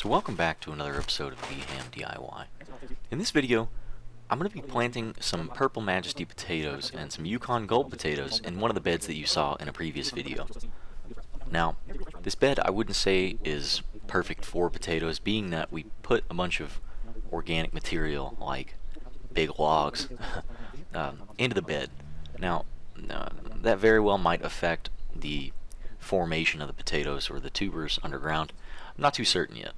So welcome back to another episode of VHAM DIY. In this video, I'm going to be planting some Purple Majesty potatoes and some Yukon Gold potatoes in one of the beds that you saw in a previous video. Now, this bed I wouldn't say is perfect for potatoes, being that we put a bunch of organic material like big logs into the bed. Now, that very well might affect the formation of the potatoes or the tubers underground. I'm not too certain yet.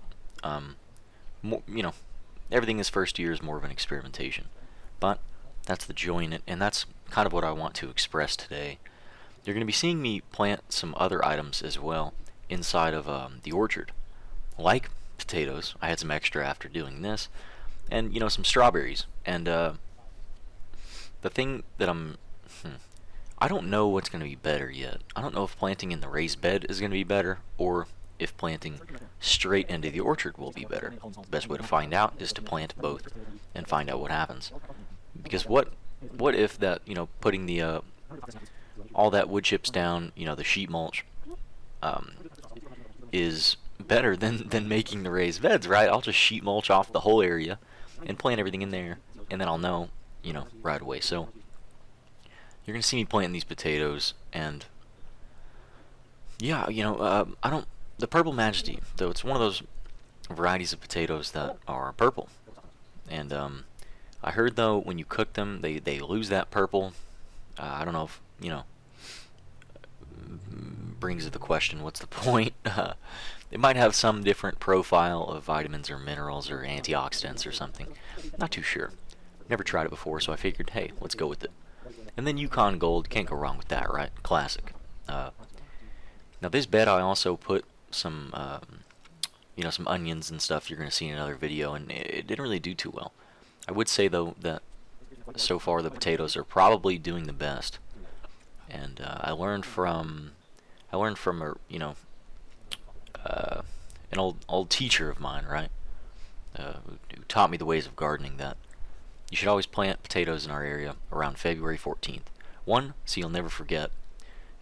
Everything this first year is more of an experimentation, but that's the joy in it, and that's kind of what I want to express today. You're going to be seeing me plant some other items as well inside of the orchard, like potatoes. I had some extra after doing this, and some strawberries. And the thing that I don't know what's going to be better yet. I don't know if planting in the raised bed is going to be better, or if planting straight into the orchard will be better. The best way to find out is to plant both and find out what happens. Because what if that, putting the all that wood chips down, the sheet mulch, is better than making the raised beds, right? I'll just sheet mulch off the whole area and plant everything in there, and then I'll know, right away. So you're gonna see me planting these potatoes, and yeah, the Purple Majesty, though, it's one of those varieties of potatoes that are purple. And I heard, though, when you cook them, they lose that purple. I don't know if, brings to the question, what's the point? They might have some different profile of vitamins or minerals or antioxidants or something. Not too sure. Never tried it before, so I figured, hey, let's go with it. And then Yukon Gold, can't go wrong with that, right? Classic. Now this bed I also put some some onions and stuff you're going to see in another video, and it didn't really do too well. I would say, though, that so far the potatoes are probably doing the best. And I learned from an old teacher of mine, right, who taught me the ways of gardening, that you should always plant potatoes in our area around February 14th. One, so you'll never forget,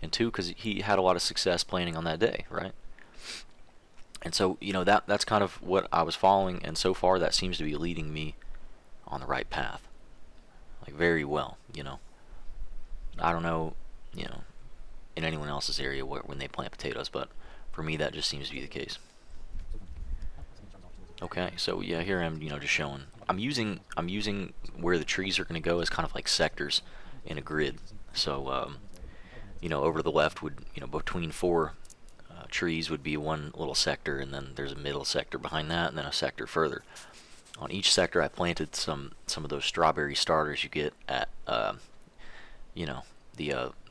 and two, because he had a lot of success planting on that day, right? And so, that's kind of what I was following, and so far that seems to be leading me on the right path. Like, very well, I don't know, in anyone else's area when they plant potatoes, but for me that just seems to be the case. Okay, so yeah, here I am, just showing. I'm using where the trees are going to go as kind of like sectors in a grid. So, over to the left would, between four trees would be one little sector, and then there's a middle sector behind that, and then a sector further. On each sector I planted some of those strawberry starters you get at the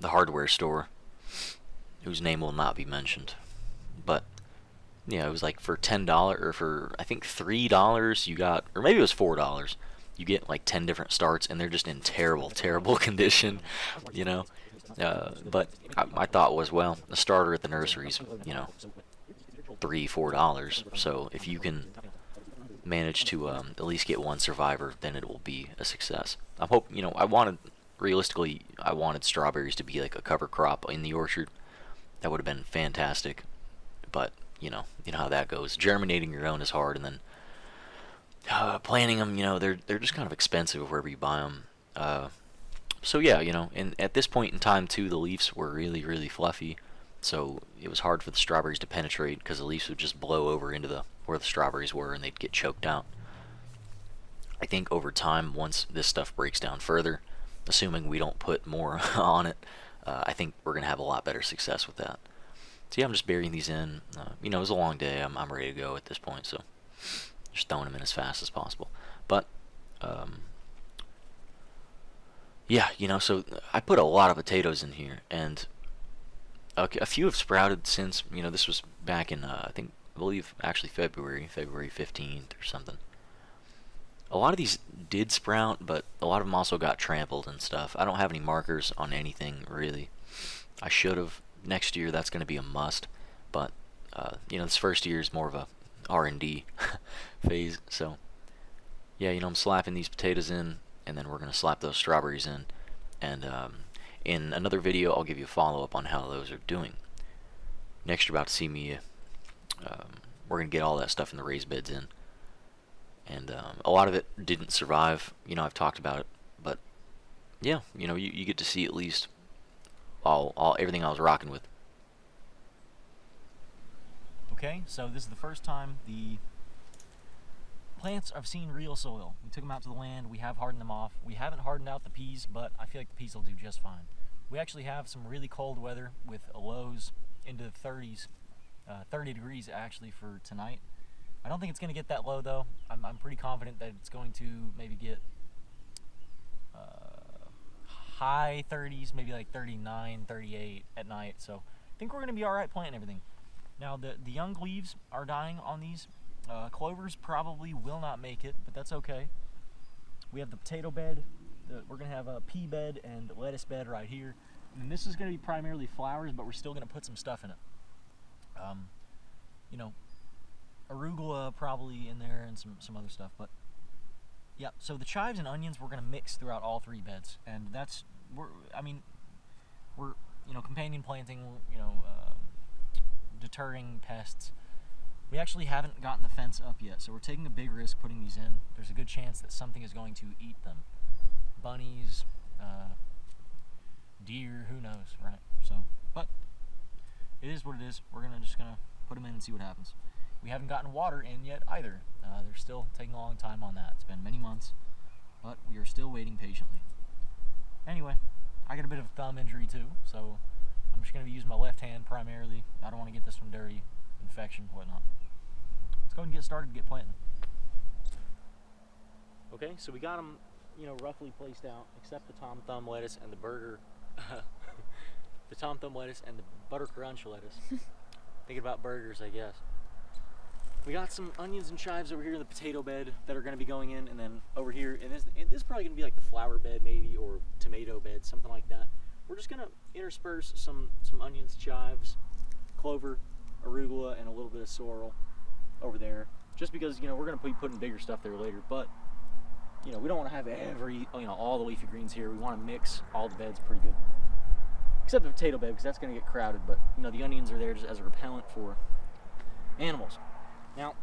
hardware store, whose name will not be mentioned. But yeah, it was like for $10, or for I think $3 you got, or maybe it was $4, you get like 10 different starts, and they're just in terrible condition, but my thought was, well, a starter at the nursery's, $3-4. So if you can manage to at least get one survivor, then it will be a success. I hope, realistically, I wanted strawberries to be like a cover crop in the orchard. That would have been fantastic. But, you know how that goes. Germinating your own is hard, and then planting them, they're just kind of expensive wherever you buy them. So yeah, and at this point in time too, the leaves were really fluffy, so it was hard for the strawberries to penetrate, because the leaves would just blow over into where the strawberries were, and they'd get choked out. I think over time, once this stuff breaks down further, assuming we don't put more on it, I think we're gonna have a lot better success with that. So yeah, I'm just burying these in. It was a long day. I'm ready to go at this point, so just throwing them in as fast as possible. But yeah, so I put a lot of potatoes in here, and a few have sprouted since. This was back in I believe actually February 15th or something. A lot of these did sprout, but a lot of them also got trampled and stuff. I don't have any markers on anything, really. I should have. Next year, that's going to be a must. But, this first year is more of a R&D phase. So, yeah, I'm slapping these potatoes in, and then we're going to slap those strawberries in. And in another video, I'll give you a follow-up on how those are doing. Next, you're about to see me we're gonna get all that stuff in the raised beds in. And a lot of it didn't survive. I've talked about it, but yeah, you get to see at least all everything I was rocking with. Okay, so this is the first time the plants have seen real soil. We took them out to the land, we have hardened them off. We haven't hardened out the peas, but I feel like the peas will do just fine. We actually have some really cold weather with lows into the 30s, 30 degrees actually for tonight. I don't think it's going to get that low though. I'm pretty confident that it's going to maybe get high 30s, maybe like 39, 38 at night. So I think we're going to be all right planting everything. Now the young leaves are dying on these. Clovers probably will not make it, but that's okay. We have the potato bed. We're going to have a pea bed and lettuce bed right here. And this is going to be primarily flowers, but we're still going to put some stuff in it. Arugula probably in there and some other stuff. But yeah, so the chives and onions we're going to mix throughout all three beds, and we're companion planting, deterring pests. We actually haven't gotten the fence up yet, so we're taking a big risk putting these in. There's a good chance that something is going to eat them. Bunnies, deer, who knows, right? So, but it is what it is. We're just gonna put them in and see what happens. We haven't gotten water in yet either. They're still taking a long time on that. It's been many months, but we are still waiting patiently. Anyway, I got a bit of a thumb injury too, so I'm just going to be using my left hand primarily. I don't want to get this one dirty, infection, whatnot. Let's go ahead and get started and get planting. Okay, so we got them, roughly placed out, except the Tom Thumb lettuce and the burger, the Tom Thumb lettuce and the butter crunch lettuce. Thinking about burgers, I guess. We got some onions and chives over here in the potato bed that are going to be going in, and then over here, and this is probably going to be like the flower bed maybe, or tomato bed, something like that. We're just going to intersperse some onions, chives, clover, arugula, and a little bit of sorrel over there, just because, we're going to be putting bigger stuff there later, but, we don't want to have all the leafy greens here. We want to mix all the beds pretty good. Except the potato bed, because that's going to get crowded, but, the onions are there just as a repellent for animals. Now,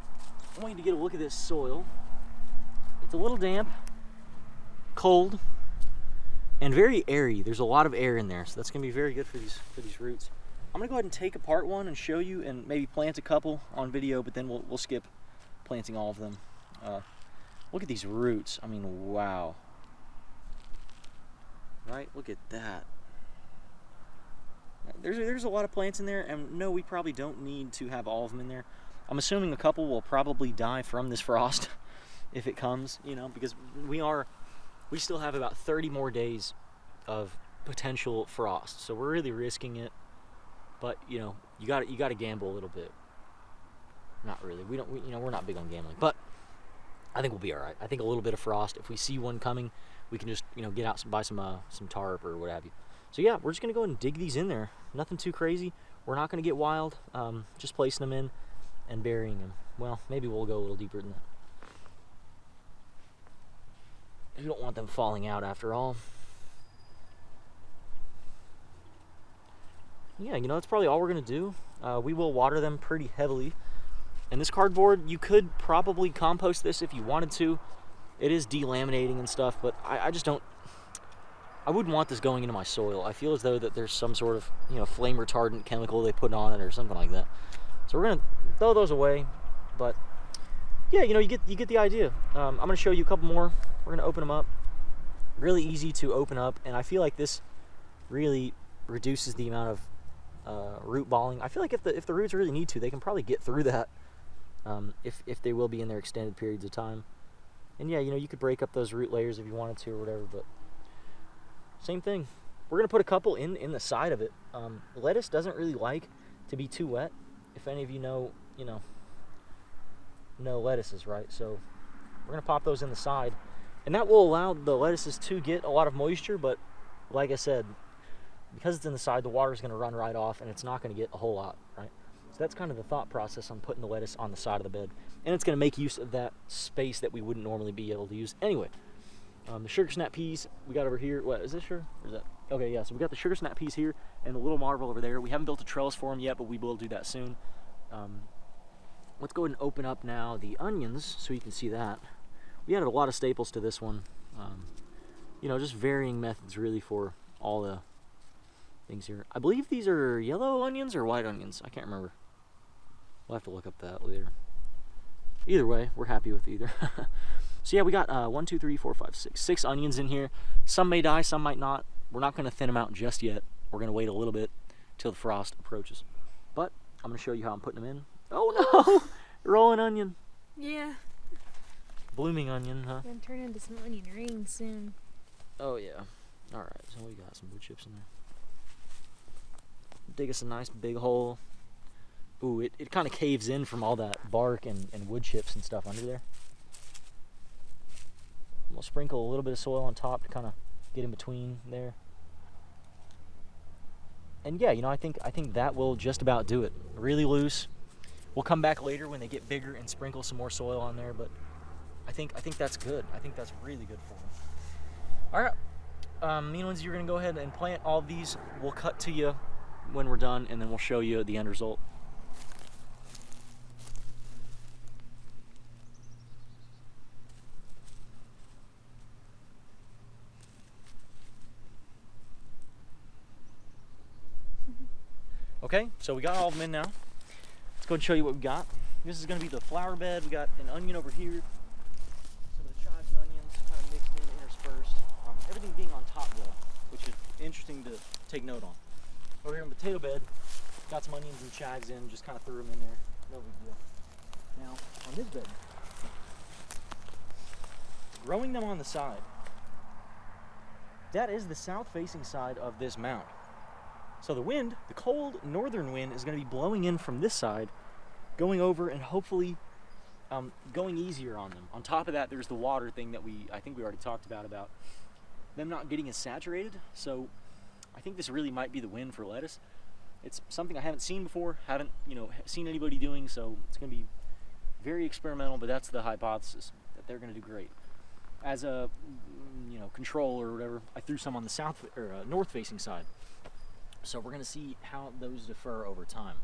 I want you to get a look at this soil. It's a little damp, cold, and very airy. There's a lot of air in there, so that's going to be very good for these roots. I'm going to go ahead and take apart one and show you, and maybe plant a couple on video, but then we'll skip planting all of them. Look at these roots. I mean, wow. Right? Look at that. There's a lot of plants in there, and no, we probably don't need to have all of them in there. I'm assuming a couple will probably die from this frost if it comes, because we still have about 30 more days of potential frost, so we're really risking it. But you got to gamble a little bit. Not really. We're not big on gambling, but I think we'll be all right. I think a little bit of frost. If we see one coming, we can just get out buy some tarp or what have you. So yeah, we're just gonna go ahead and dig these in there. Nothing too crazy. We're not gonna get wild. Just placing them in and burying them. Well, maybe we'll go a little deeper than that. You don't want them falling out after all. Yeah, that's probably all we're gonna do. We will water them pretty heavily. And this cardboard, you could probably compost this if you wanted to. It is delaminating and stuff, but I just don't. I wouldn't want this going into my soil. I feel as though that there's some sort of flame retardant chemical they put on it or something like that. So we're gonna throw those away. But yeah, you get the idea. I'm gonna show you a couple more. We're gonna open them up. Really easy to open up, and I feel like this really reduces the amount of root balling. I feel like if the roots really need to, they can probably get through that. If they will be in there extended periods of time. And yeah, you could break up those root layers if you wanted to or whatever, but same thing. We're gonna put a couple in the side of it. Lettuce doesn't really like to be too wet. If any of you know lettuces, right? So we're gonna pop those in the side, and that will allow the lettuces to get a lot of moisture, but like I said, because it's in the side, the water is gonna run right off, and it's not gonna get a whole lot, right? So that's kind of the thought process on putting the lettuce on the side of the bed, and it's gonna make use of that space that we wouldn't normally be able to use anyway. The sugar snap peas we got over here. What is this sugar? Or is that? Okay, yeah. So we got the sugar snap peas here and the little marble over there. We haven't built a trellis for them yet, but we will do that soon. let's go ahead and open up now the onions so you can see that. We added a lot of staples to this one. You know, just varying methods really for all the things here. I believe these are yellow onions or white onions. I can't remember. We'll have to look up that later. Either way, we're happy with either. So yeah, we got 1, 2, 3, 4, 5, 6. 6 onions in here. Some may die, some might not. We're not going to thin them out just yet. We're going to wait a little bit till the frost approaches. But I'm going to show you how I'm putting them in. Oh no! Rolling onion. Yeah. Blooming onion, huh? Gonna turn into some onion rings soon. Oh yeah. Alright, so we got some wood chips in there. Dig us a nice big hole. Ooh, it kind of caves in from all that bark and wood chips and stuff under there. We'll sprinkle a little bit of soil on top to kind of get in between there. And yeah, you know, I think that will just about do it. Really loose. We'll come back later when they get bigger and sprinkle some more soil on there, but I think that's good. I think that's really good for them. All right, me and Lindsay, you're gonna go ahead and plant all of these. We'll cut to you when we're done, and then we'll show you the end result. Okay, so we got all of them in now. Let's go and show you what we got. This is going to be the flower bed. We got an onion over here. Some of the chives and onions kind of mixed in, interspersed. Everything being on top though, which is interesting to take note on. Over here on the potato bed, got some onions and chives in, just kind of threw them in there. No big deal. Now, on this bed, growing them on the side, that is the south-facing side of this mound. So the wind, the cold northern wind, is going to be blowing in from this side, going over and hopefully going easier on them. On top of that, there's the water thing that I think we already talked about them not getting as saturated. So I think this really might be the win for lettuce. It's something I haven't seen before, haven't seen anybody doing, so it's going to be very experimental, but that's the hypothesis, that they're going to do great. As a control or whatever, I threw some on the south or north-facing side. So we're going to see how those differ over time.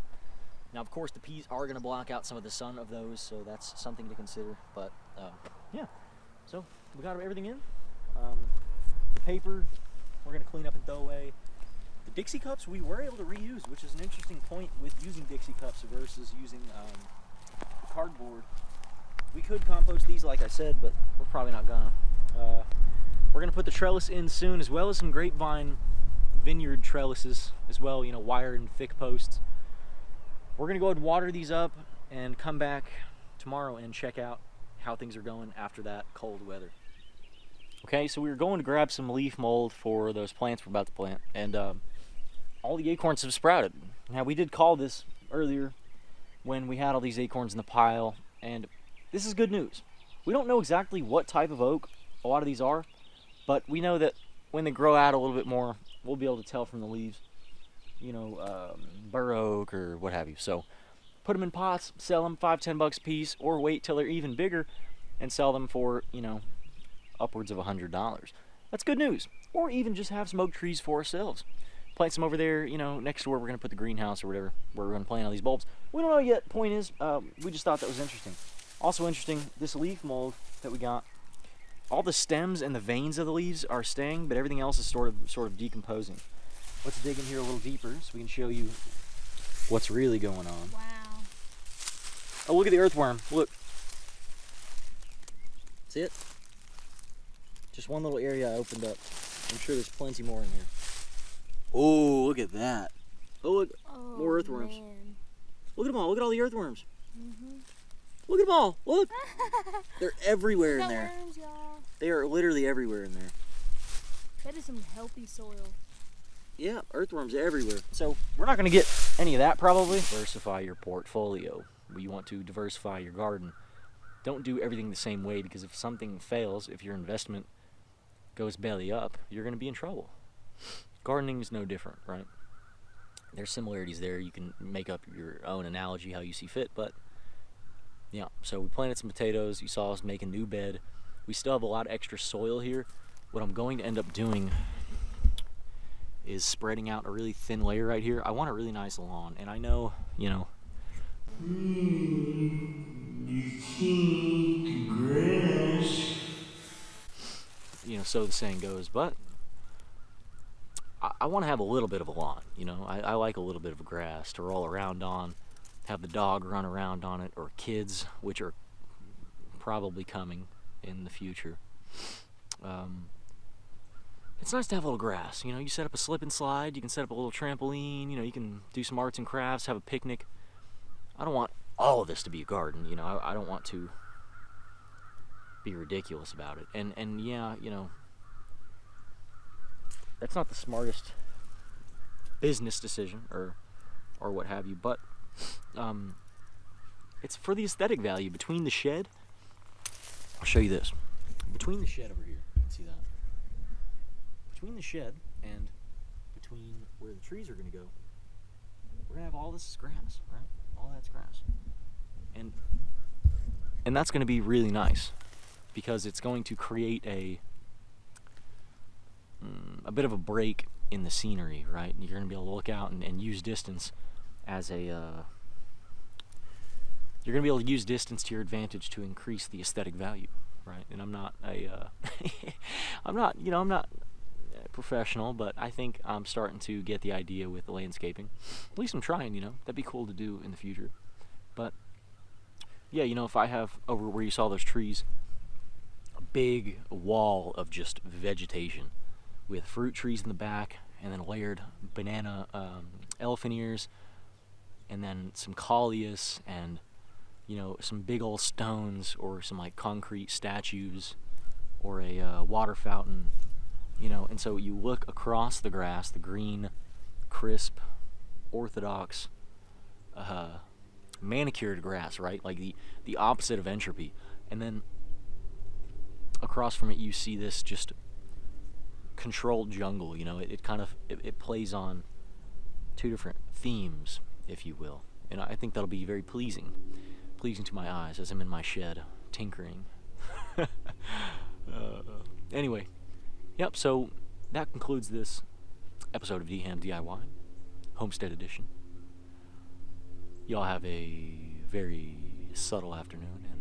Now, of course, the peas are going to block out some of the sun of those, so that's something to consider. But yeah, so we got everything in. The paper, we're going to clean up and throw away. The Dixie cups we were able to reuse, which is an interesting point with using Dixie cups versus using cardboard. We could compost these, like I said, but we're probably not gonna. We're going to put the trellis in soon, as well as some grapevine vineyard trellises as well, wired and thick posts. We're gonna go ahead and water these up and come back tomorrow and check out how things are going after that cold weather. Okay, so we were going to grab some leaf mold for those plants we're about to plant, and all the acorns have sprouted. Now, we did call this earlier when we had all these acorns in the pile, and this is good news. We don't know exactly what type of oak a lot of these are, but we know that when they grow out a little bit more, we'll be able to tell from the leaves, bur oak or what have you. So put them in pots, sell them $5-10 a piece, or wait till they're even bigger and sell them for, upwards of $100. That's good news. Or even just have some oak trees for ourselves. Plant some over there, next to where we're going to put the greenhouse or whatever, where we're going to plant all these bulbs. We don't know yet. Point is, we just thought that was interesting. Also interesting, this leaf mold that we got, all the stems and the veins of the leaves are staying, but everything else is sort of decomposing. Let's dig in here a little deeper so we can show you what's really going on. Wow. Oh, look at the earthworm. Look. See it? Just one little area I opened up. I'm sure there's plenty more in here. Oh, look at that. Oh, look. Oh, more earthworms. Man. Look at them all. Look at all the earthworms. Mm-hmm. Look at them all. Look. They're everywhere in there. Worms, y'all. They are literally everywhere in there. That is some healthy soil. Yeah, earthworms everywhere. So we're not going to get any of that probably. Diversify your portfolio. You want to diversify your garden. Don't do everything the same way, because if something fails, if your investment goes belly up, you're going to be in trouble. Gardening is no different, right? There's similarities there. You can make up your own analogy how you see fit, but yeah. So we planted some potatoes. You saw us make a new bed. We still have a lot of extra soil here. What I'm going to end up doing is spreading out a really thin layer right here. I want a really nice lawn, and I know, You keep grass. You know, so the saying goes, but I want to have a little bit of a lawn, you know. I like a little bit of grass to roll around on, have the dog run around on it, or kids, which are probably coming in the future. It's nice to have a little grass, you know. You set up a slip and slide, you can set up a little trampoline, you know, you can do some arts and crafts, have a picnic. I don't want all of this to be a garden, you know. I don't want to be ridiculous about it. And yeah, you know, that's not the smartest business decision or what have you, but it's for the aesthetic value. Between the shed, I'll show you this. Between the shed over here, you can see that. Between the shed and between where the trees are going to go, we're going to have all this grass, right? All that's grass. And that's going to be really nice because it's going to create a bit of a break in the scenery, right? You're going to be able to look out and use distance as a you're going to be able to use distance to your advantage to increase the aesthetic value, right? And I'm not a I'm not a professional, but I think I'm starting to get the idea with the landscaping. At least I'm trying, you know. That'd be cool to do in the future. But yeah, you know, if I have over where you saw those trees, a big wall of just vegetation with fruit trees in the back, and then layered banana elephant ears, and then some coleus, and you know, some big old stones, or some like concrete statues, or a water fountain, you know. And so you look across the grass, the green, crisp, orthodox, manicured grass, right? Like the opposite of entropy. And then across from it you see this just controlled jungle, you know. It kind of it plays on two different themes, if you will. And I think that'll be very pleasing to my eyes as I'm in my shed tinkering. Anyway, yep, so that concludes this episode of DHAM DIY, Homestead Edition. Y'all have a very subtle afternoon, and